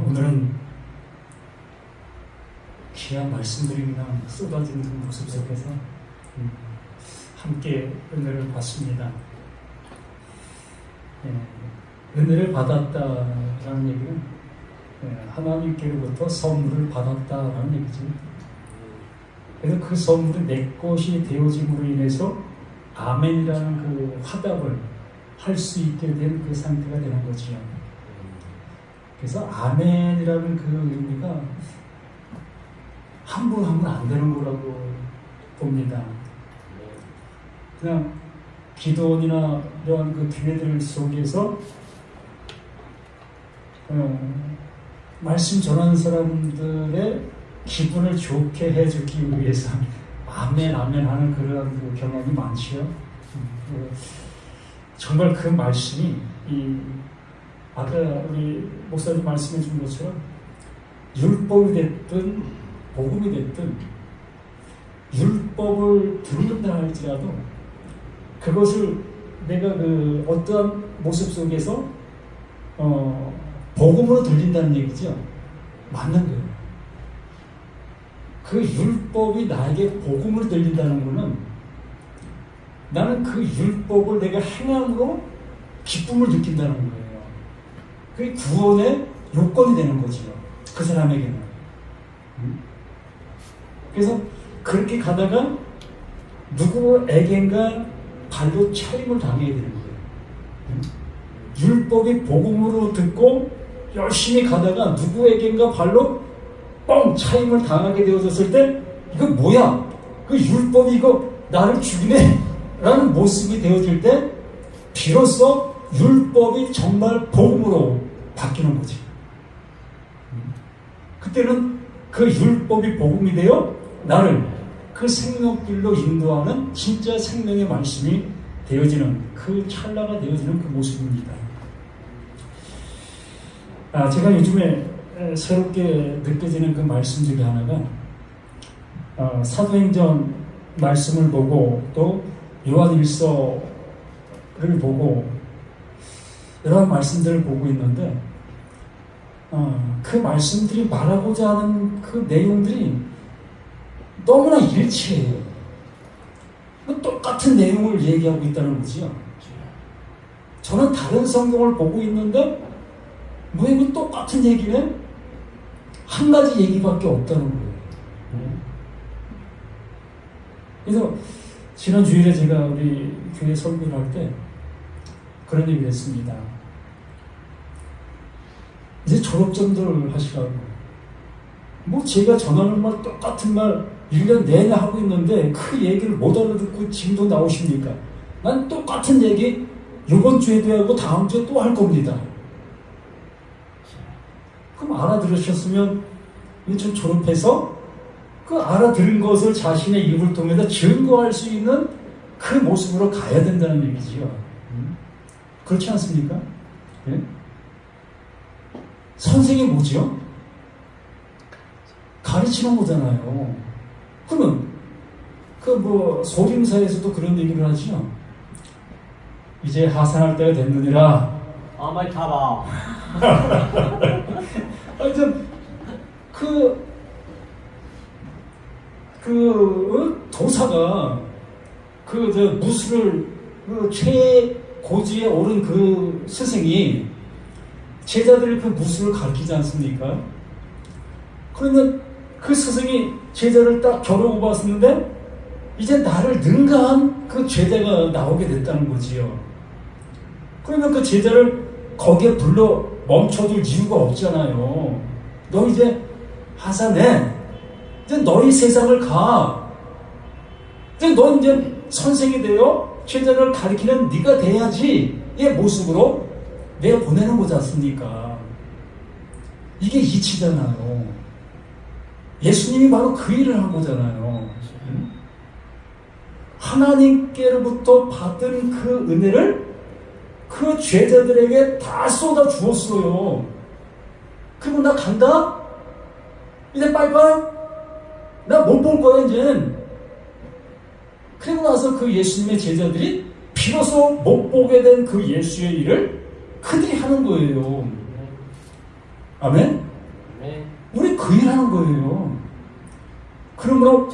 오늘은 귀한 말씀들이 그냥 쏟아지는 그 모습 속에서 함께 은혜를 받습니다. 은혜를 받았다라는 얘기는 하나님께로부터 선물을 받았다라는 얘기죠. 그래서 그 선물이 내 것이 되어짐으로 인해서 아멘이라는 그 화답을 할 수 있게 된 그 상태가 되는 거지요. 그래서 아멘이라는 그 의미가 함부로 하면 안 되는 거라고 봅니다. 그냥 기도원이나 이런 그 기회들 속에서 말씀 전하는 사람들의 기분을 좋게 해주기 위해서 아멘 아멘 하는 그런 그 경험이 많지요. 정말 그 말씀이 아까 우리 목사님 말씀해 준 것처럼 율법이 됐든 복음이 됐든 율법을 듣는다 할지라도 그것을 내가 그 어떠한 모습 속에서 복음으로 들린다는 얘기죠. 맞는 거예요. 그 율법이 나에게 복음으로 들린다는 것은 나는 그 율법을 내가 행함으로 기쁨을 느낀다는 거예요. 그게 구원의 요건이 되는 거지요. 그 사람에게는. 그래서 그렇게 가다가 누구에겐가 발로 차임을 당해야 되는 거예요. 율법이 복음으로 듣고 열심히 가다가 누구에겐가 발로 뻥 차임을 당하게 되어졌을 때 이거 뭐야? 그 율법이 이거 나를 죽이네? 라는 모습이 되어질 때 비로소 율법이 정말 복음으로 바뀌는 거지. 그때는 그 율법이 복음이 되어 나를 그 생명길로 인도하는 진짜 생명의 말씀이 되어지는 그 찰나가 되어지는 그 모습입니다. 제가 요즘에 새롭게 느껴지는 그 말씀 중에 하나가 사도행전 말씀을 보고 또 요한일서를 보고 여러 말씀들을 보고 있는데 그 말씀들이 말하고자 하는 그 내용들이 너무나 일치해요. 똑같은 내용을 얘기하고 있다는 거지요. 저는 다른 성경을 보고 있는데 왜 이거 똑같은 얘기네? 한 가지 얘기밖에 없다는 거예요. 그래서 지난 주일에 제가 우리 교회 설교를 할 때 그런 얘기를 했습니다. 이제 졸업전들 하시라고. 뭐 제가 전하는 말 똑같은 말 1년 내내 하고 있는데 그 얘기를 못 알아듣고 지금도 나오십니까? 난 똑같은 얘기 이번 주에도 하고 다음 주에 또 할 겁니다. 그럼 알아들으셨으면 좀 졸업해서 그 알아들은 것을 자신의 입을 통해서 증거할 수 있는 그 모습으로 가야 된다는 얘기지요. 그렇지 않습니까? 네? 선생이 뭐죠? 가르치는 거잖아요. 그러면 소림사에서도 그런 얘기를 하죠. 이제 하산할 때가 됐느니라. 아마이 타봐. 하여튼 도사가 무술을 최고지에 오른 그 스승이 제자들을 그 무술을 가르치지 않습니까? 그러면 그 스승이 제자를 딱 겨루고 봤었는데 이제 나를 능가한 그 제자가 나오게 됐다는 거지요. 그러면 그 제자를 거기에 불러 멈춰둘 이유가 없잖아요. 너 이제 하산해. 이제 너희 세상을 가. 이제 너 이제 선생이 되어 제자를 가르치는 네가 돼야지. 이 모습으로 내가 보내는 거지 않습니까? 이게 이치잖아요. 예수님이 바로 그 일을 한 거잖아요. 하나님께로부터 받은 그 은혜를 그 제자들에게 다 쏟아 주었어요. 그리고 나 간다? 이제 빠이빠이? 나 못 볼 거야, 이제. 그리고 나서 그 예수님의 제자들이 비로소 못 보게 된 그 예수의 일을 그들이 하는 거예요. 아멘? 우리 그 일하는 거예요. 그러므로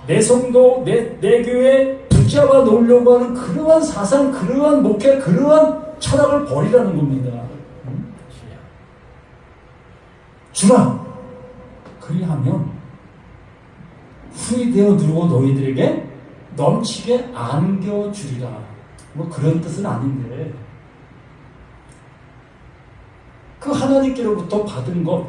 내 성도, 내 교회 붙잡아 놓으려고 하는 그러한 사상, 그러한 목회, 그러한 철학을 버리라는 겁니다. 주라! 그리하면 후이 되어 누르고 너희들에게 넘치게 안겨주리라. 뭐 그런 뜻은 아닌데, 그 하나님께로부터 받은 것,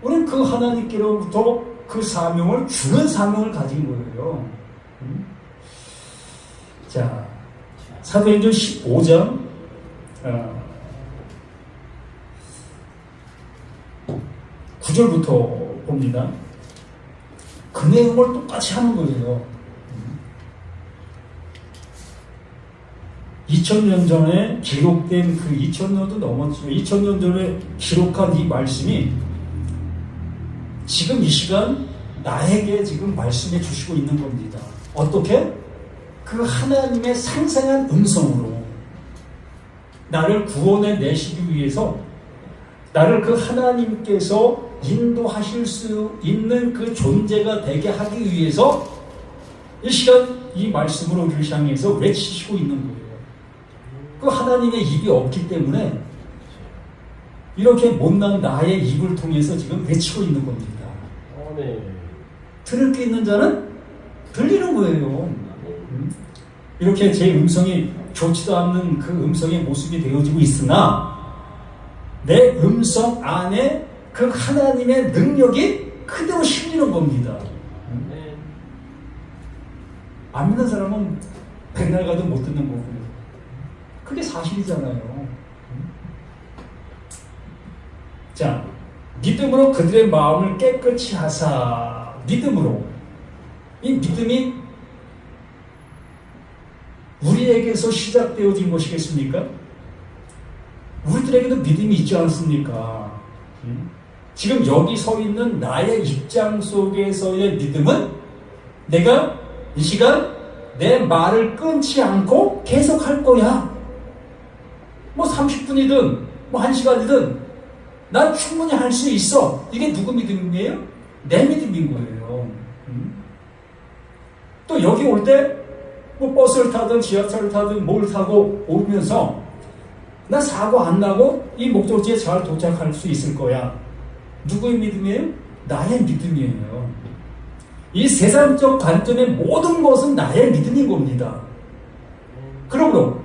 우리는 그 하나님께로부터 그 사명을 주는 사명을 가진 거예요. 자, 사도행전 15장 9절부터 봅니다. 그 내용을 똑같이 하는 거예요. 2000년 전에 기록된 그 2000년도 넘었죠. 2000년 전에 기록한 이 말씀이 지금 이 시간 나에게 지금 말씀해 주시고 있는 겁니다. 어떻게? 그 하나님의 상생한 음성으로 나를 구원해 내시기 위해서 나를 그 하나님께서 인도하실 수 있는 그 존재가 되게 하기 위해서 이 시간 이 말씀으로 우리를 향해서 외치시고 있는 거예요. 그 하나님의 입이 없기 때문에 이렇게 못난 나의 입을 통해서 지금 외치고 있는 겁니다. 들을 게 있는 자는 들리는 거예요. 이렇게 제 음성이 좋지도 않는 그 음성의 모습이 되어지고 있으나 내 음성 안에 그 하나님의 능력이 그대로 실리는 겁니다. 안 믿는 사람은 백날 가도 못 듣는 거고요. 그게 사실이잖아요. 자, 믿음으로 그들의 마음을 깨끗이 하사. 믿음으로. 이 믿음이 우리에게서 시작되어진 것이겠습니까? 우리들에게도 믿음이 있지 않습니까? 지금 여기 서 있는 나의 입장 속에서의 믿음은 내가 이 시간 내 말을 끊지 않고 계속 할 거야. 뭐 30분이든 뭐 1시간이든 난 충분히 할 수 있어. 이게 누구 믿음이에요? 내 믿음인 거예요. 또 여기 올 때 뭐 버스를 타든 지하철을 타든 뭘 타고 오면서 나 사고 안 나고 이 목적지에 잘 도착할 수 있을 거야. 누구의 믿음이에요? 나의 믿음이에요. 이 세상적 관점의 모든 것은 나의 믿음인 겁니다. 그러므로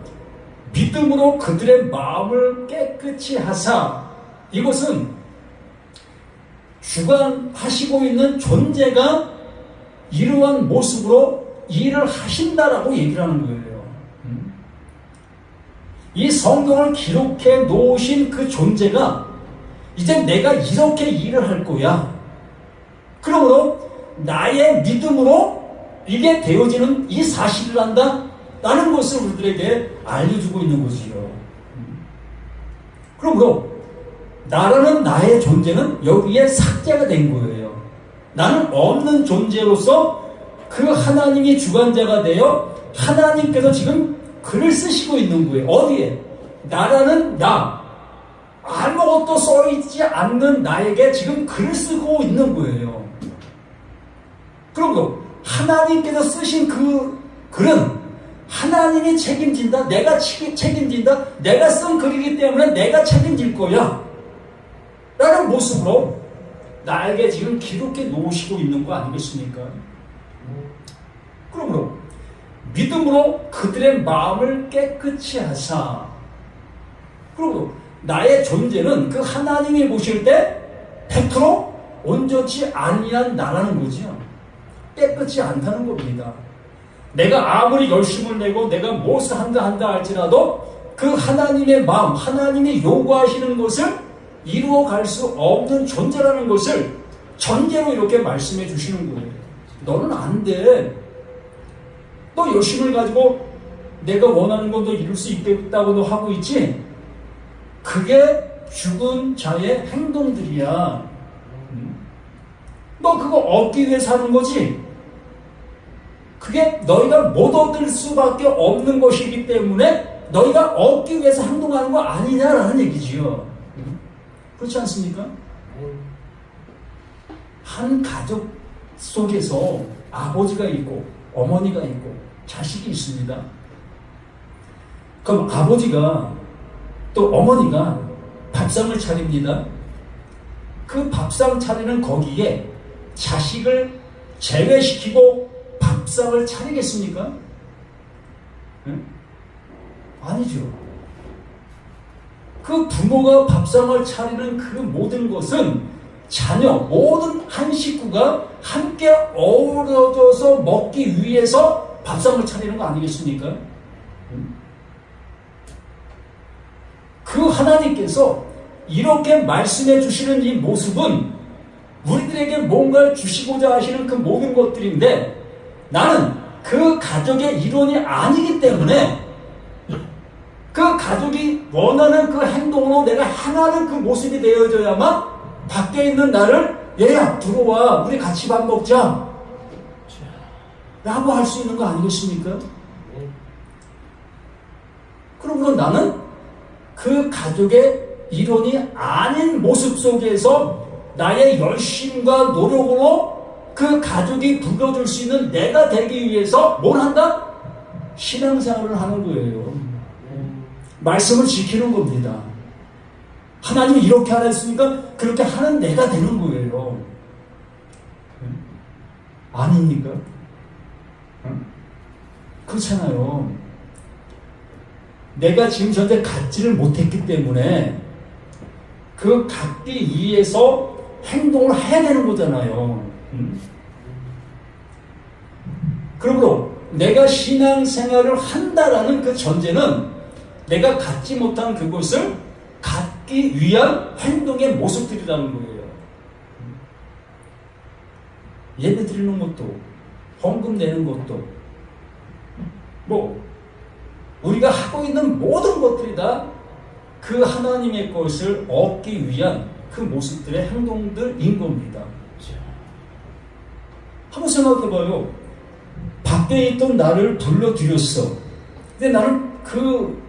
믿음으로 그들의 마음을 깨끗이 하사. 이것은 주관하시고 있는 존재가 이러한 모습으로 일을 하신다라고 얘기를 하는 거예요. 이 성경을 기록해 놓으신 그 존재가 이제 내가 이렇게 일을 할 거야. 그러므로 나의 믿음으로 이게 되어지는 이 사실을 한다. 라는 것을 우리들에게 알려주고 있는 것이죠. 그러므로 나라는 나의 존재는 여기에 삭제가 된 거예요. 나는 없는 존재로서 그 하나님이 주관자가 되어 하나님께서 지금 글을 쓰시고 있는 거예요. 어디에? 나라는 나. 아무것도 써있지 않는 나에게 지금 글을 쓰고 있는 거예요. 그러므로 하나님께서 쓰신 그 글은 하나님이 책임진다. 내가 책임진다. 내가 쓴 글이기 때문에 내가 책임질 거야. 라는 모습으로 나에게 지금 기록해 놓으시고 있는 거 아니겠습니까? 그러므로 믿음으로 그들의 마음을 깨끗이 하사. 그리고 나의 존재는 그 하나님이 보실 때 100% 온전치 아니한 나라는 거죠. 깨끗이 않다는 겁니다. 내가 아무리 열심을 내고 내가 무엇을 한다 할지라도 그 하나님의 마음, 하나님이 요구하시는 것을 이루어갈 수 없는 존재라는 것을 전제로 이렇게 말씀해 주시는 거예요. 너는 안 돼. 너 열심을 가지고 내가 원하는 것도 이룰 수 있겠다고 너 하고 있지? 그게 죽은 자의 행동들이야. 너 그거 얻기 위해 사는 거지? 그게 너희가 못 얻을 수밖에 없는 것이기 때문에 너희가 얻기 위해서 행동하는 거 아니냐라는 얘기지요. 그렇지 않습니까? 한 가족 속에서 아버지가 있고 어머니가 있고 자식이 있습니다. 그럼 아버지가 또 어머니가 밥상을 차립니다. 그 밥상 차리는 거기에 자식을 제외시키고 밥상을 차리겠습니까? 응? 아니죠. 그 부모가 밥상을 차리는 그 모든 것은 자녀, 모든 한 식구가 함께 어우러져서 먹기 위해서 밥상을 차리는 거 아니겠습니까? 응? 그 하나님께서 이렇게 말씀해 주시는 이 모습은 우리들에게 뭔가를 주시고자 하시는 그 모든 것들인데, 나는 그 가족의 일원이 아니기 때문에 그 가족이 원하는 그 행동으로 내가 행하는 그 모습이 되어져야만 밖에 있는 나를 얘야 들어와 우리 같이 밥 먹자 라고 할 수 있는 거 아니겠습니까? 그러므로 나는 그 가족의 일원이 아닌 모습 속에서 나의 열심과 노력으로 그 가족이 불러줄 수 있는 내가 되기 위해서 뭘 한다? 신앙생활을 하는 거예요. 말씀을 지키는 겁니다. 하나님이 이렇게 하라 했으니까 그렇게 하는 내가 되는 거예요. 아닙니까? 그렇잖아요. 내가 지금 현재 갖지를 못했기 때문에 그 갖기 위해서 행동을 해야 되는 거잖아요. 그러므로 내가 신앙생활을 한다라는 그 전제는 내가 갖지 못한 그것을 갖기 위한 행동의 모습들이라는 거예요. 예배 드리는 것도, 헌금 내는 것도, 우리가 하고 있는 모든 것들이 다 그 하나님의 것을 얻기 위한 그 모습들의 행동들인 겁니다. 한번 생각해봐요. 밖에 있던 나를 불러들였어. 근데 나는 그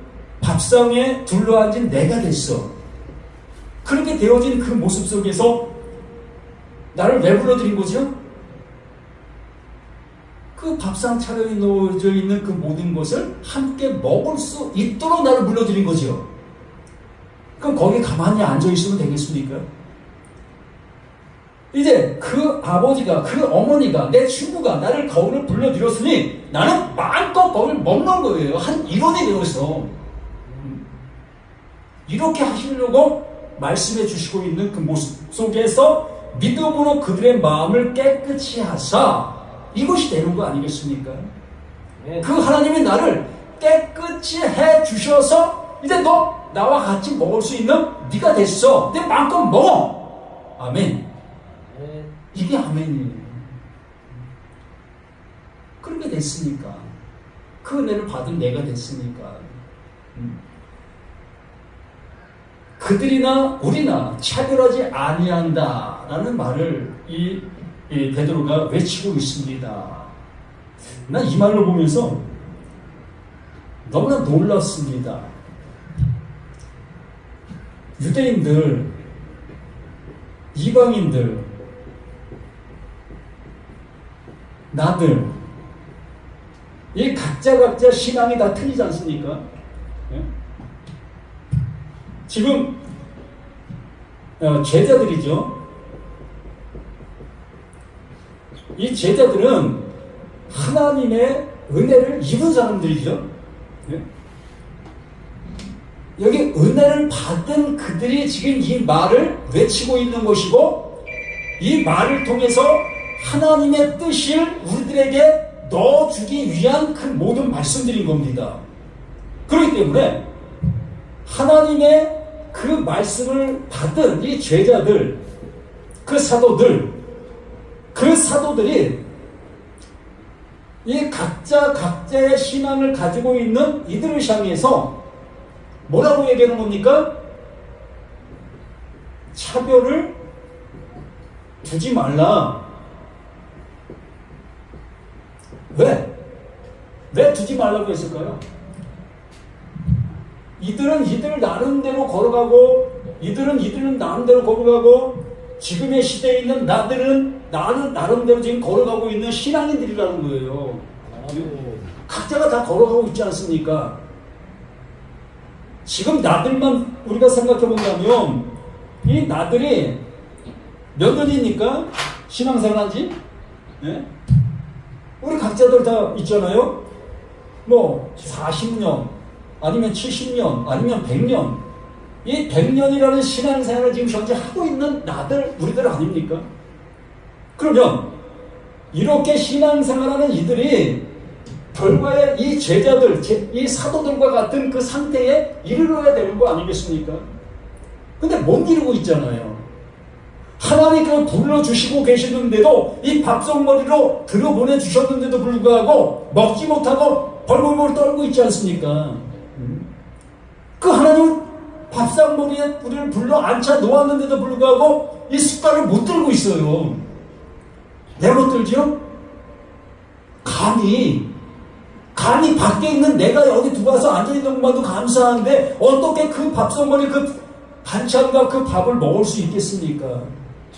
밥상에 둘러앉은 내가 됐어. 그렇게 되어진 그 모습 속에서 나를 왜 불러들인 거죠? 그 밥상 차려놓여져 있는 그 모든 것을 함께 먹을 수 있도록 나를 불러들인 거죠. 그럼 거기 가만히 앉아있으면 되겠습니까? 이제 그 아버지가, 그 어머니가, 내 친구가 나를 거기를 불러들였으니 나는 마음껏 거기를 먹는 거예요. 한 일원이 되어서. 이렇게 하시려고 말씀해 주시고 있는 그 모습 속에서 믿음으로 그들의 마음을 깨끗이 하사, 이것이 되는 거 아니겠습니까? 그 하나님이 나를 깨끗이 해 주셔서 이제 너 나와 같이 먹을 수 있는 네가 됐어. 내 마음껏 먹어. 아멘. 이게 아멘이에요. 그렇게 됐으니까. 그 은혜를 받은 내가 됐으니까. 그들이나 우리나 차별하지 아니한다라는 말을 이 베드로가 외치고 있습니다. 난 이 말을 보면서 너무나 놀랐습니다. 유대인들, 이방인들, 나들, 이 각자 신앙이 다 틀리지 않습니까? 지금 제자들이죠. 이 제자들은 하나님의 은혜를 입은 사람들이죠. 여기 은혜를 받은 그들이 지금 이 말을 외치고 있는 것이고, 이 말을 통해서 하나님의 뜻을 우리들에게 넣어주기 위한 그 모든 말씀들인 겁니다. 그렇기 때문에 하나님의 그 말씀을 받은 이 제자들, 그 사도들이 이 각자의 신앙을 가지고 있는 이들을 향해서 뭐라고 얘기하는 겁니까? 차별을 두지 말라. 왜 두지 말라고 했을까요? 이들은 이들 나름대로 걸어가고, 이들은 나름대로 걸어가고, 지금의 시대에 있는 나는 나름대로 지금 걸어가고 있는 신앙인들이라는 거예요. 각자가 다 걸어가고 있지 않습니까? 지금 나들만 우리가 생각해 본다면 이 나들이 몇 년이니까 신앙생활 한지? 네? 우리 각자들 다 있잖아요. 뭐 40년 아니면 70년 아니면 100년 이 100년이라는 신앙생활을 지금 현재 하고 있는 우리들 아닙니까? 그러면 이렇게 신앙생활하는 이들이 결과에 이 제자들, 이 사도들과 같은 그 상태에 이르러야 되는 거 아니겠습니까? 근데 못 이루고 있잖아요. 하나님께서 불러주시고 계시는데도 이 밥성머리로 들어보내주셨는데도 불구하고 먹지 못하고 벌벌벌 떨고 있지 않습니까? 그 하나님 밥상머리에 우리를 불러 앉혀 놓았는데도 불구하고 이 숟갈을 못 들고 있어요. 왜 못 들죠? 감히 밖에 있는 내가 여기 들어와서 앉아있는 것만도 감사한데 어떻게 그 밥상머리 그 반찬과 그 밥을 먹을 수 있겠습니까?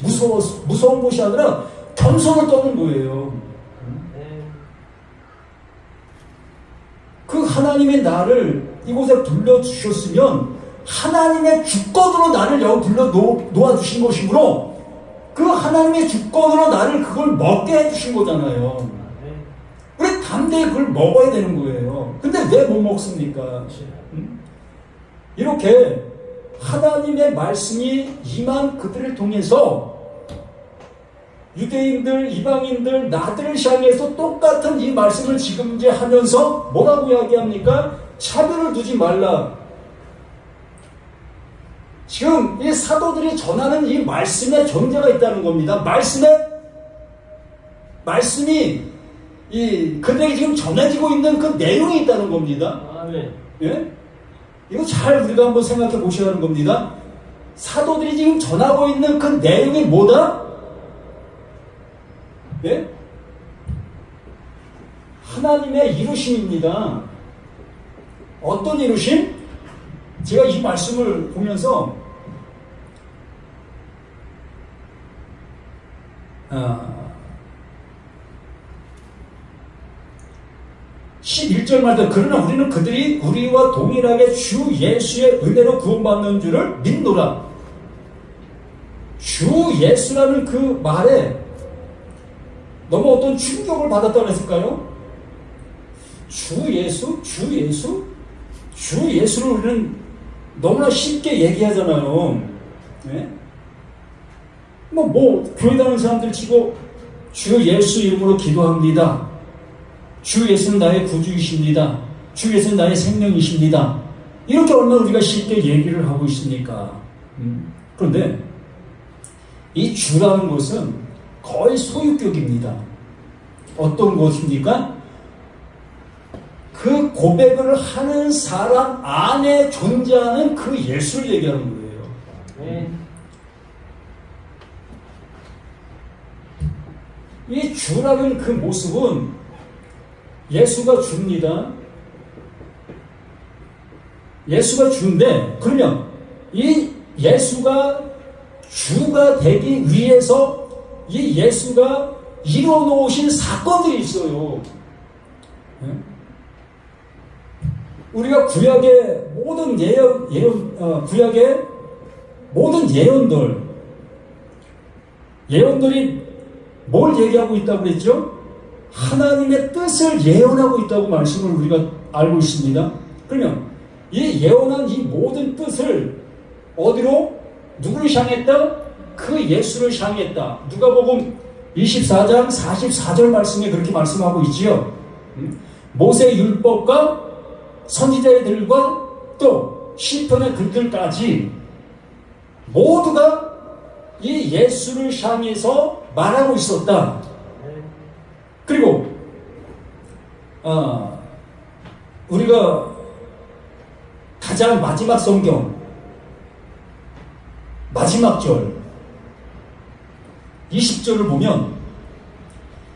무서운 것이 아니라 겸손을 떠는 거예요. 그 하나님의 나를 이곳에 불러주셨으면 하나님의 주권으로 나를 여기 불러 놓아주신 것이므로 그 하나님의 주권으로 나를 그걸 먹게 해주신 거잖아요. 그래 담대히 그걸 먹어야 되는 거예요. 근데 왜 못 먹습니까? 이렇게 하나님의 말씀이 임한 그들을 통해서 유대인들, 이방인들, 나들을 향해서 똑같은 이 말씀을 지금 이제 하면서 뭐라고 이야기합니까? 차별을 두지 말라. 지금 이 사도들이 전하는 이 말씀에 존재가 있다는 겁니다. 말씀이 그들에게 지금 전해지고 있는 그 내용이 있다는 겁니다. 예? 이거 잘 우리가 한번 생각해 보셔야 하는 겁니다. 사도들이 지금 전하고 있는 그 내용이 뭐다? 예? 하나님의 이루심입니다. 어떤 이루심? 제가 이 말씀을 보면서 11절 말도 그러나 우리는 그들이 우리와 동일하게 주 예수의 은혜로 구원받는 줄을 믿노라. 주 예수라는 그 말에 너무 어떤 충격을 받았다고 했을까요? 주 예수를 우리는 너무나 쉽게 얘기하잖아요. 네? 교회 다니는 사람들 치고 주 예수 이름으로 기도합니다. 주 예수는 나의 구주이십니다. 주 예수는 나의 생명이십니다. 이렇게 얼마나 우리가 쉽게 얘기를 하고 있습니까? 그런데 이 주라는 것은 거의 소유격입니다. 어떤 것입니까? 그 고백을 하는 사람 안에 존재하는 그 예수를 얘기하는 거예요. 이 주라는 그 모습은 예수가 줍니다. 예수가 주인데 그러면 이 예수가 주가 되기 위해서 이 예수가 이뤄놓으신 사건들이 있어요. 우리가 구약의 모든 구약의 모든 예언들이 뭘 얘기하고 있다고 그랬죠? 하나님의 뜻을 예언하고 있다고 말씀을 우리가 알고 있습니다. 그러면 이 예언한 이 모든 뜻을 어디로? 누구를 향했다? 그 예수를 향했다. 누가복음 24장 44절 말씀에 그렇게 말씀하고 있지요. 모세 율법과 선지자들과 또 시편의 글들까지 모두가 이 예수를 향해서 말하고 있었다. 그리고 우리가 가장 마지막 성경 마지막 절 20절을 보면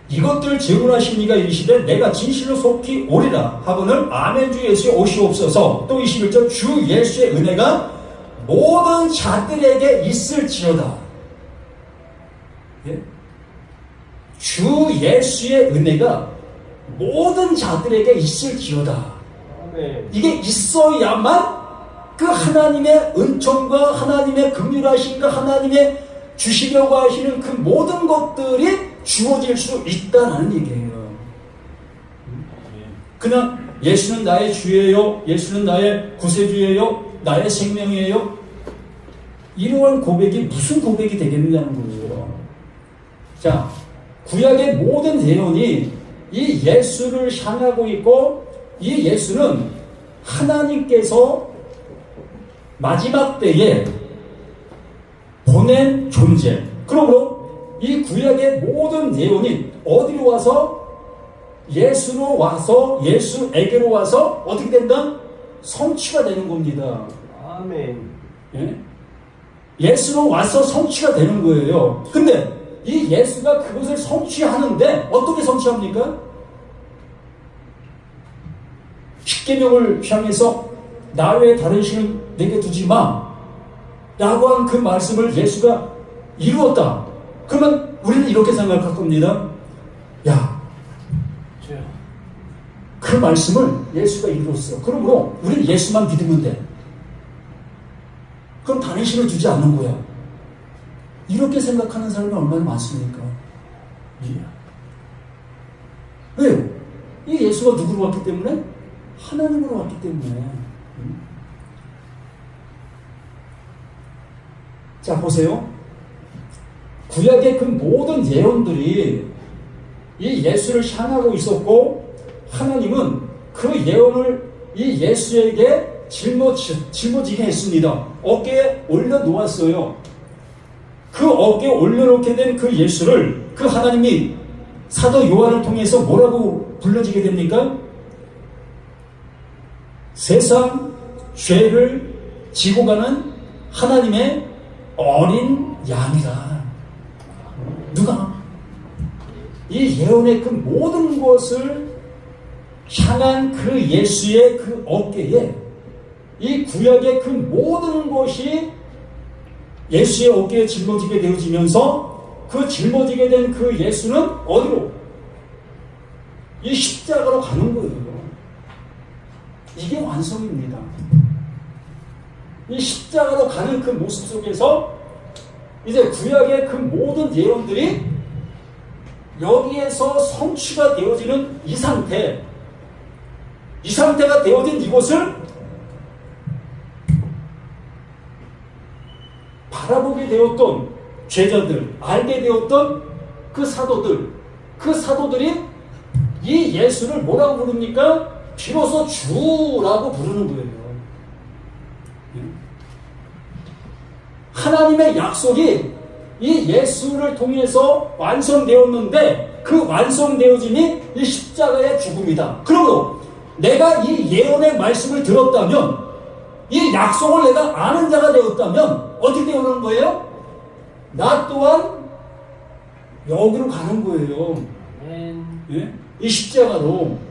이것들 질문하십니까 이르시되 내가 진실로 속히 오리라 하거늘 아멘 주 예수의 오시옵소서. 또 21절 주 예수의 은혜가 모든 자들에게 있을지어다. 예? 주 예수의 은혜가 모든 자들에게 있을지어다. 이게 있어야만 그 하나님의 은총과 하나님의 긍휼하심과 하나님의 주시려고 하시는 그 모든 것들이 주어질 수 있다는 얘기예요. 그냥 예수는 나의 주예요, 예수는 나의 구세주예요, 나의 생명이에요, 이러한 고백이 무슨 고백이 되겠느냐는 거예요. 자, 구약의 모든 예언이 이 예수를 향하고 있고, 이 예수는 하나님께서 마지막 때에 보낸 존재. 그러므로 이 구약의 모든 예언이 어디로 와서? 예수로 와서, 예수에게로 와서 어떻게 된다? 성취가 되는 겁니다. 아멘. 예? 예수로 와서 성취가 되는 거예요. 근데 이 예수가 그것을 성취하는데 어떻게 성취합니까? 십계명을 향해서 나 외에 다른 신을 내게 두지 마 라고 한 그 말씀을 예수가 이루었다. 그러면 우리는 이렇게 생각할 겁니다. 야, 그 말씀을 예수가 이루었어. 그러므로 우리는 예수만 믿으면 돼. 그럼 다른 신을 주지 않는 거야. 이렇게 생각하는 사람이 얼마나 많습니까? 왜요? 이 예수가 누구로 왔기 때문에? 하나님으로 왔기 때문에. 자, 보세요. 구약의 그 모든 예언들이 이 예수를 향하고 있었고, 하나님은 그 예언을 이 예수에게 짊어지게 했습니다. 어깨에 올려놓았어요. 그 어깨에 올려놓게 된 그 예수를 그 하나님이 사도 요한을 통해서 뭐라고 불러지게 됩니까? 세상 죄를 지고 가는 하나님의 어린 양이다. 누가? 이 예언의 그 모든 것을 향한 그 예수의 그 어깨에 이 구약의 그 모든 것이 예수의 어깨에 짊어지게 되어지면서 그 짊어지게 된 그 예수는 어디로? 이 십자가로 가는 거예요. 이게 완성입니다. 이 십자가로 가는 그 모습 속에서 이제 구약의 그 모든 예언들이 여기에서 성취가 되어지는 이 상태가 되어진 이곳을 바라보게 되었던 제자들, 알게 되었던 그 사도들이 이 예수를 뭐라고 부릅니까? 비로소 주라고 부르는 거예요. 하나님의 약속이 이 예수를 통해서 완성되었는데 그 완성되어짐이 이 십자가의 죽음이다. 그러므로 내가 이 예언의 말씀을 들었다면, 이 약속을 내가 아는 자가 되었다면 어떻게 되는 거예요? 나 또한 여기로 가는 거예요. 예? 이 십자가로.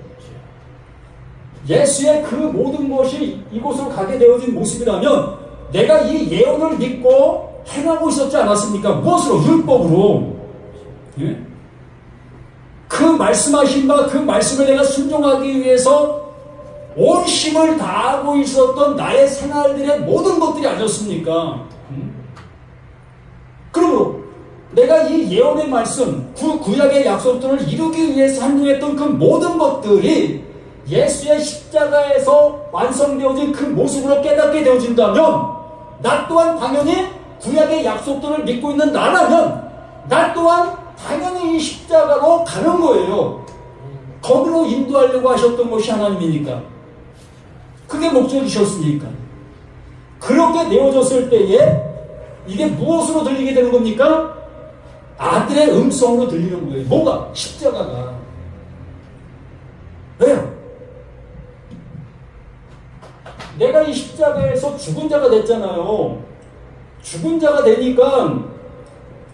예수의 그 모든 것이 이곳으로 가게 되어진 모습이라면 내가 이 예언을 믿고 행하고 있었지 않았습니까? 무엇으로? 율법으로. 예? 그 말씀하신 바 그 말씀을 내가 순종하기 위해서 온 힘을 다하고 있었던 나의 생활들의 모든 것들이 아니었습니까? 그러므로 내가 이 예언의 말씀, 구약의 약속들을 이루기 위해서 행동했던 그 모든 것들이 예수의 십자가에서 완성되어진 그 모습으로 깨닫게 되어진다면 나 또한 당연히 구약의 약속들을 믿고 있는 나라면 나 또한 당연히 이 십자가로 가는 거예요. 거기로 인도하려고 하셨던 것이 하나님이니까. 그게 목적이셨으니까. 그렇게 되어졌을 때에 이게 무엇으로 들리게 되는 겁니까? 아들의 음성으로 들리는 거예요. 뭐가? 십자가가. 왜요? 내가 이 십자가에서 죽은 자가 됐잖아요. 죽은 자가 되니까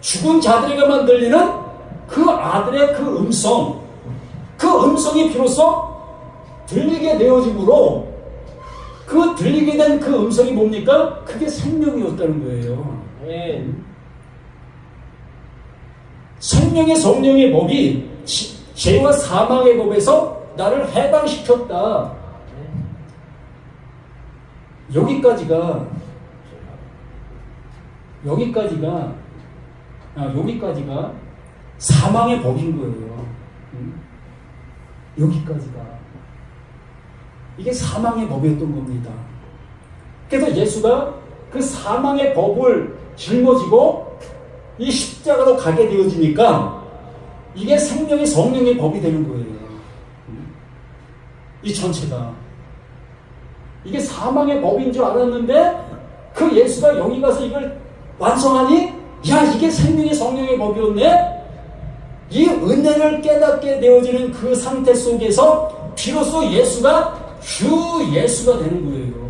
죽은 자들에게만 들리는 그 아들의 그 음성, 그 음성이 비로소 들리게 되어지므로 그 들리게 된 그 음성이 뭡니까? 그게 생명이었다는 거예요. 생명의 성령의 법이 죄와 사망의 법에서 나를 해방시켰다. 여기까지가 사망의 법인 거예요. 여기까지가. 이게 사망의 법이었던 겁니다. 그래서 예수가 그 사망의 법을 짊어지고 이 십자가로 가게 되어지니까 이게 생명의 성령의 법이 되는 거예요. 이 전체가. 이게 사망의 법인 줄 알았는데 그 예수가 여기 가서 이걸 완성하니 야, 이게 생명의 성령의 법이었네? 이 은혜를 깨닫게 되어지는 그 상태 속에서 비로소 예수가 주 예수가 되는 거예요.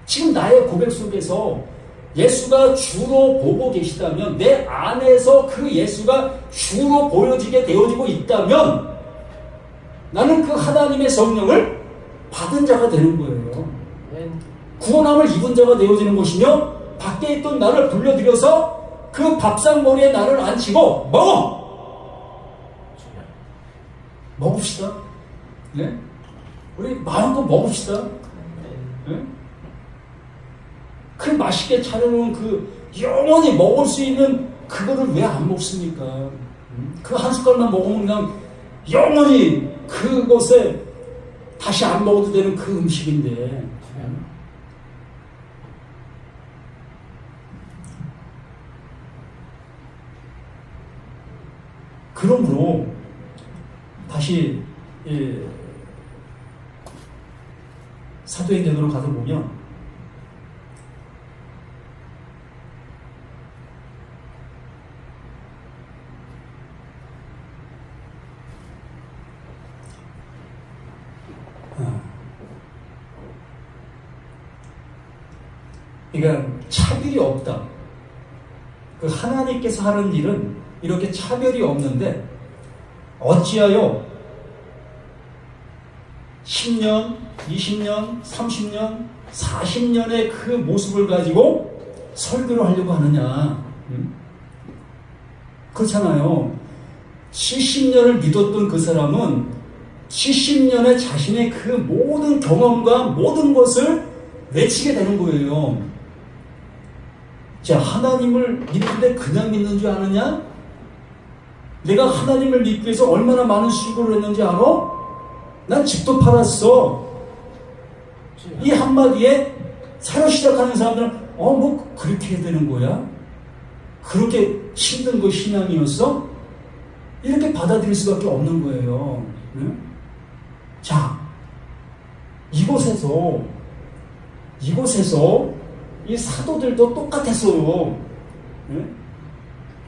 지금 나의 고백 속에서 예수가 주로 보고 계시다면, 내 안에서 그 예수가 주로 보여지게 되어지고 있다면 나는 그 하나님의 성령을 받은 자가 되는 거예요. 구원함을 입은 자가 되어지는 것이며, 밖에 있던 나를 불러들여서 그 밥상머리에 나를 앉히고 먹읍시다. 네? 우리 마음껏 먹읍시다. 네? 그 맛있게 차려놓은 그 영원히 먹을 수 있는 그거를 왜 안 먹습니까? 그 한 숟갈만 먹으면 그냥 영원히 그것에 다시 안 먹어도 되는 그 음식인데. 그러므로 다시 사도행전으로 가서 보면 그러니까 차별이 없다. 그 하나님께서 하는 일은 이렇게 차별이 없는데 어찌하여 10년, 20년, 30년, 40년의 그 모습을 가지고 설교를 하려고 하느냐. 그렇잖아요. 70년을 믿었던 그 사람은 70년의 자신의 그 모든 경험과 모든 것을 외치게 되는 거예요. 자, 하나님을 믿는데 그냥 믿는 줄 아느냐? 내가 하나님을 믿기 위해서 얼마나 많은 수고를 했는지 알아? 난 집도 팔았어. 이 한마디에 새로 시작하는 사람들은 뭐 그렇게 해야 되는 거야? 그렇게 힘든 거 신앙이었어? 이렇게 받아들일 수밖에 없는 거예요. 네? 자, 이곳에서 이 사도들도 똑같았어요. 네?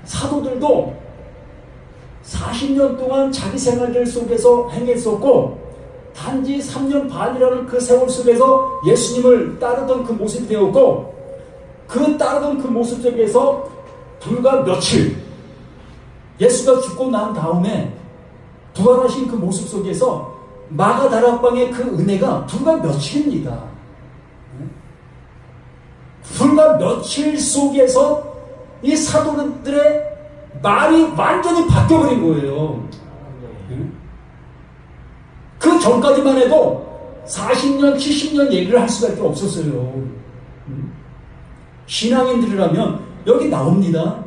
사도들도 40년 동안 자기 생활들 속에서 행했었고, 단지 3년 반이라는 그 세월 속에서 예수님을 따르던 그 모습이 되었고, 그 따르던 그 모습 속에서 불과 며칠, 예수가 죽고 난 다음에 부활하신 그 모습 속에서 마가다락방의 그 은혜가 불과 며칠입니다. 불과 며칠 속에서 이 사도들의 말이 완전히 바뀌어버린 거예요. 그 전까지만 해도 40년, 70년 얘기를 할 수밖에 없었어요. 신앙인들이라면 여기 나옵니다.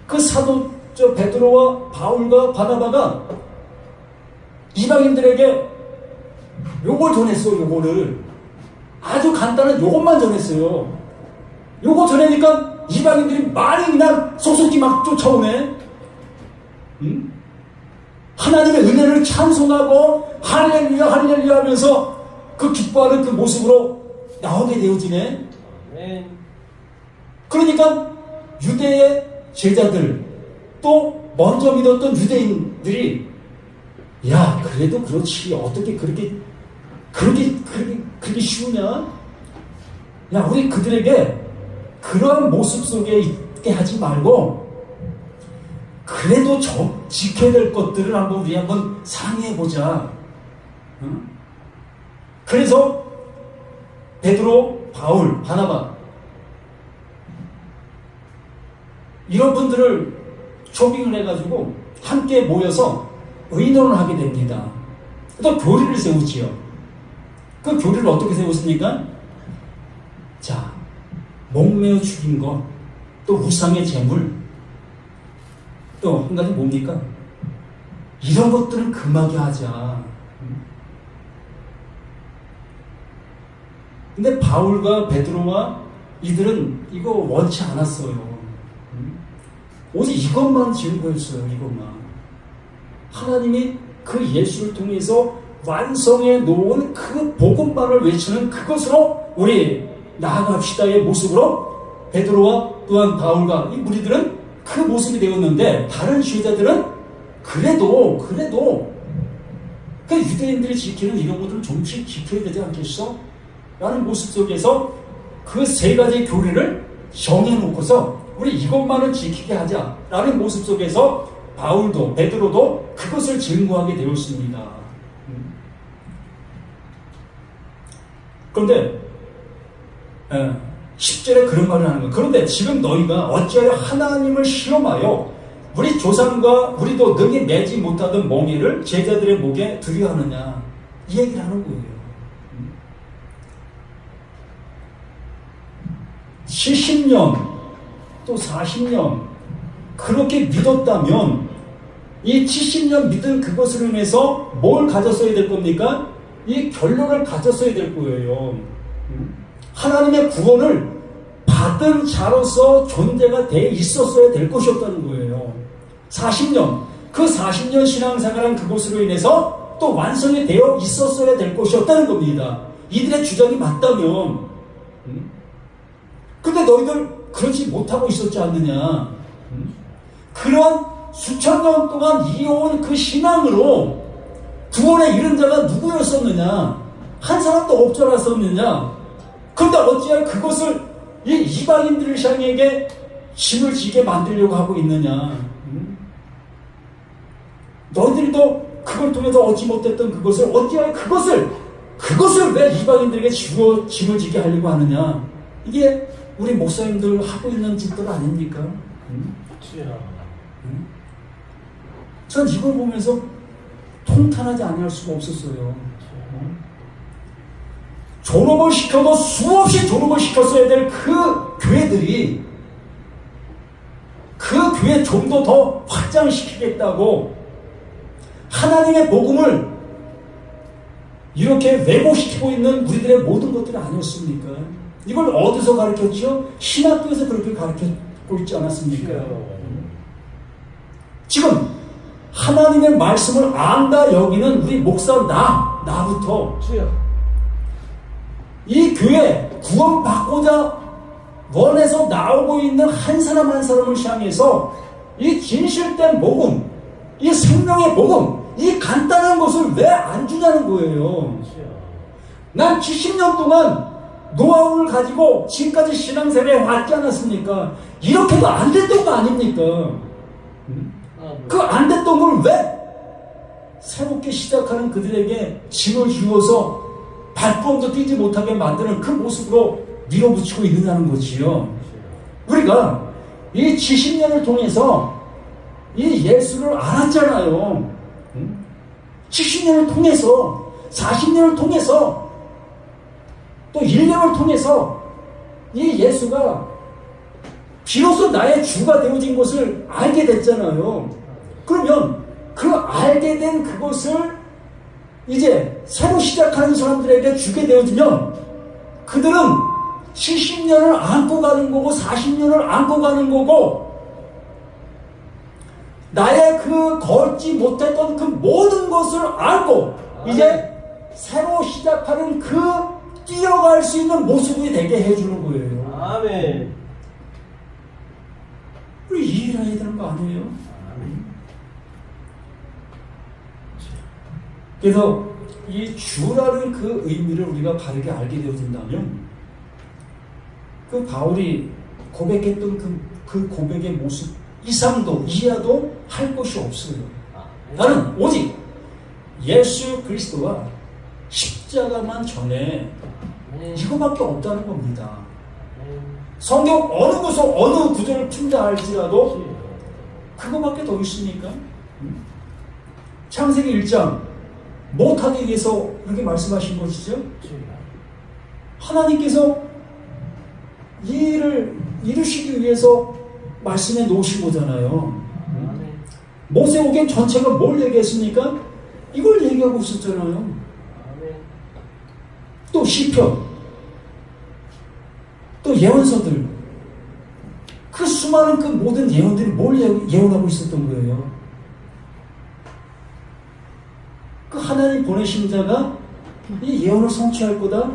그 사도 베드로와 바울과 바나바가 이방인들에게 요걸 전했어요. 요거를 아주 간단한 요것만 전했어요. 요거 전하니까 이방인들이 말이 그냥 속속히 막 쫓아오네. 하나님의 은혜를 찬송하고 할렐루야 할렐루야 하면서 그 기뻐하는 그 모습으로 나오게 되어지네. 그러니까 유대의 제자들, 또 먼저 믿었던 유대인들이 야, 그래도 그렇지, 어떻게 그렇게 쉬우냐? 야, 우리 그들에게 그러한 모습 속에 있게 하지 말고 그래도 지켜야 될 것들을 우리 한번 상의해보자. 그래서 베드로, 바울, 바나바 이런 분들을 초빙을 해가지고 함께 모여서 의논을 하게 됩니다. 또 교리를 세우지요. 그 교리를 어떻게 세웠습니까? 자, 목매어 죽인 것, 또 우상의 제물, 또 한 가지 뭡니까? 이런 것들은 금하게 하자. 근데 바울과 베드로와 이들은 이거 원치 않았어요. 오직 이것만 즐거웠어요. 이것만. 하나님이 그 예수를 통해서 완성해 놓은 그 복음만을 외치는 그것으로 우리 나아갑시다의 모습으로 베드로와 또한 바울과 이 무리들은 그 모습이 되었는데, 다른 지도자들은 그래도 그 유대인들이 지키는 이런 것들을 좀씩 지켜야 되지 않겠어? 라는 모습 속에서 그 세 가지 교리를 정해놓고서 우리 이것만은 지키게 하자라는 모습 속에서 바울도 베드로도 그것을 증거하게 되었습니다. 그런데 10절에 그런 말을 하는 거예요. 그런데 지금 너희가 어찌하여 하나님을 시험하여 우리 조상과 우리도 능히 매지 못하던 멍에를 제자들의 목에 두려 하느냐, 이 얘기를 하는 거예요. 70년 또 40년 그렇게 믿었다면 이 70년 믿은 그것으로 인해서 뭘 가졌어야 될 겁니까? 이 결론을 가졌어야 될 거예요. 하나님의 구원을 받은 자로서 존재가 돼 있었어야 될 것이었다는 거예요. 40년, 그 40년 신앙생활한 그것으로 인해서 또 완성이 되어 있었어야 될 것이었다는 겁니다. 이들의 주장이 맞다면. 근데 너희들 그러지 못하고 있었지 않느냐. 그런 수천 년 동안 이어온 그 신앙으로 구원에 이른 자가 누구였었느냐? 한 사람도 없지 않았었느냐? 그런데 어찌하여 그것을 이 이방인들을 향해게 짐을 지게 만들려고 하고 있느냐? 너희들도 그걸 통해서 얻지 못했던 그것을 어찌하여 그것을 왜 이방인들에게 짐을 지게 하려고 하느냐? 이게 우리 목사님들 하고 있는 짓들 아닙니까? 전 이걸 보면서 통탄하지 않을 수가 없었어요. 졸업을 시켜도 수없이 졸업을 시켰어야 될 그 교회들이 그 교회 좀 더 확장시키겠다고 하나님의 복음을 이렇게 왜곡시키고 있는 우리들의 모든 것들이 아니었습니까? 이걸 어디서 가르쳤죠? 신학교에서 그렇게 가르치고 있지 않았습니까? 지금 하나님의 말씀을 안다 여기는 우리 목사 나부터 이 교회 구원받고자 원해서 나오고 있는 한 사람 한 사람을 향해서 이 진실된 복음, 이 생명의 복음, 이 간단한 것을 왜 안 주냐는 거예요. 난 70년 동안 노하우를 가지고 지금까지 신앙생활에 왔지 않았습니까? 이렇게도 안 됐던 거 아닙니까? 그 안 됐던 걸 왜 새롭게 시작하는 그들에게 짐을 주어서 발걸음도 뛰지 못하게 만드는 그 모습으로 밀어붙이고 있느냐는 거지요. 우리가 이 70년을 통해서 이 예수를 알았잖아요. 70년을 통해서, 40년을 통해서, 또 1년을 통해서 이 예수가 비로소 나의 주가 되어진 것을 알게 됐잖아요. 그러면 그 알게 된 그것을 이제 새로 시작하는 사람들에게 주게 되어지면 그들은 70년을 안고 가는 거고 40년을 안고 가는 거고 나의 그 걷지 못했던 그 모든 것을 알고 이제 새로 시작하는 그 뛰어갈 수 있는 모습이 되게 해주는 거예요. 아멘. 우리 이 일을 해야 되는 거 아니에요? 그래서 이 주라는 그 의미를 우리가 바르게 알게 되어진다면 그 바울이 고백했던 그 고백의 모습 이상도 이하도 할 것이 없어요. 나는 오직 예수 그리스도와 십자가만 전해 이거밖에 없다는 겁니다. 성경 어느 구석 어느 구절을 푼다 할지라도 그거밖에 더 있습니까? 창세기 1장 못하기 위해서 그렇게 말씀하신 것이죠. 하나님께서 이 일을 이루시기 위해서 말씀해 놓으신 거잖아요. 모세오경 전체가 뭘 얘기했습니까? 이걸 얘기하고 있었잖아요. 또 시편, 또 예언서들, 그 수많은 그 모든 예언들이 뭘 예언하고 있었던 거예요? 그 하나님 보내신 자가 이 예언을 성취할 거다.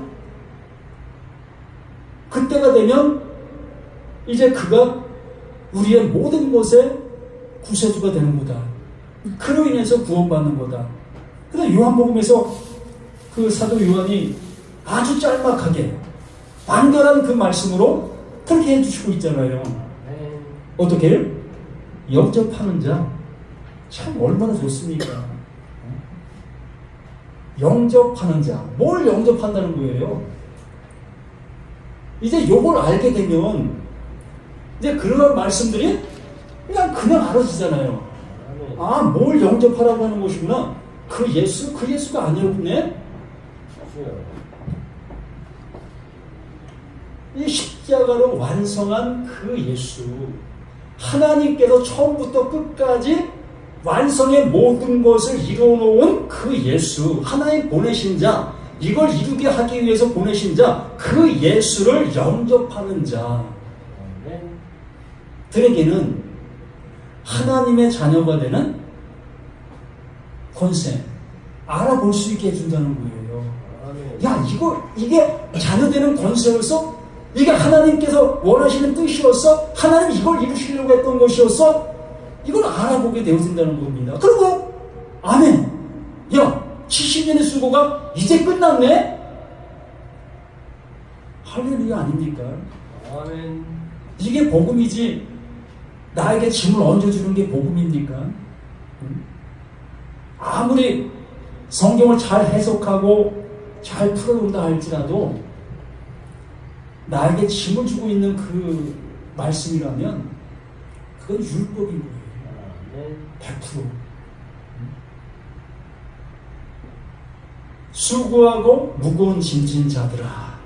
그때가 되면 이제 그가 우리의 모든 것에 구세주가 되는 거다. 그로 인해서 구원받는 거다. 그래서 요한복음에서 그 사도 요한이 아주 짤막하게 완결한 그 말씀으로 그렇게 해주시고 있잖아요. 어떻게 해요? 영접하는 자 참 얼마나 좋습니까? 영접하는 자, 뭘 영접한다는 거예요? 이제 요걸 알게 되면 이제 그런 말씀들이 그냥 알아지잖아요. 아, 뭘 영접하라고 하는 것이구나. 그 예수가 아니었네. 이 십자가로 완성한 그 예수, 하나님께서 처음부터 끝까지 완성의 모든 것을 이루어놓은 그 예수, 하나님 보내신 자, 이걸 이루게 하기 위해서 보내신 자, 그 예수를 영접하는 자들에게는 하나님의 자녀가 되는 권세, 알아볼 수 있게 해준다는 거예요. 야, 이게 자녀되는 권세로서 이게 하나님께서 원하시는 뜻이었어? 하나님 이걸 이루시려고 했던 것이었어? 이걸 알아보게 되어진다는 겁니다. 그리고 아멘. 야, 70년의 수고가 이제 끝났네? 할렐루야 아닙니까? 아멘. 이게 복음이지 나에게 짐을 얹어주는 게 복음입니까? 아무리 성경을 잘 해석하고 잘 풀어놓는다 할지라도 나에게 짐을 주고 있는 그 말씀이라면 그건 율법인 거예요. 100%. 수고하고 무거운 짐진 자들아.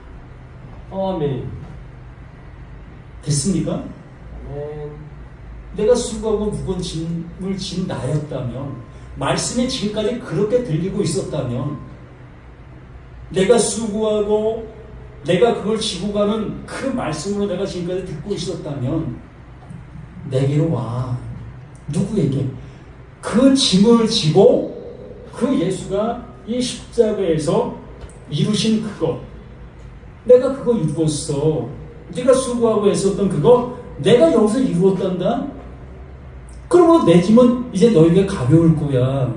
아멘. 됐습니까? 아멘. 내가 수고하고 무거운 짐을 진 나였다면, 말씀이 지금까지 그렇게 들리고 있었다면, 내가 수고하고 내가 그걸 지고 가는 그 말씀으로 내가 지금까지 듣고 있었다면 내게로 와. 누구에게? 그 짐을 지고 그 예수가 이 십자가에서 이루신 그것, 내가 그거 이루었어. 네가 수고하고 했었던 그거 내가 여기서 이루었단다. 그러면 내 짐은 이제 너에게 가벼울 거야.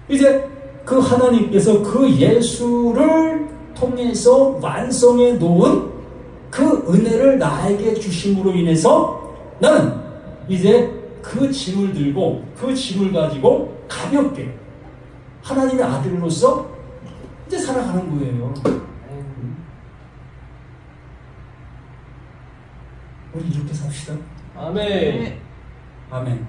이제 그 하나님께서 그 예수를 통해서 완성해 놓은 그 은혜를 나에게 주심으로 인해서 나는 이제 그 짐을 들고 그 짐을 가지고 가볍게 하나님의 아들로서 이제 살아가는 거예요. 우리 이렇게 삽시다. 아멘. 아멘.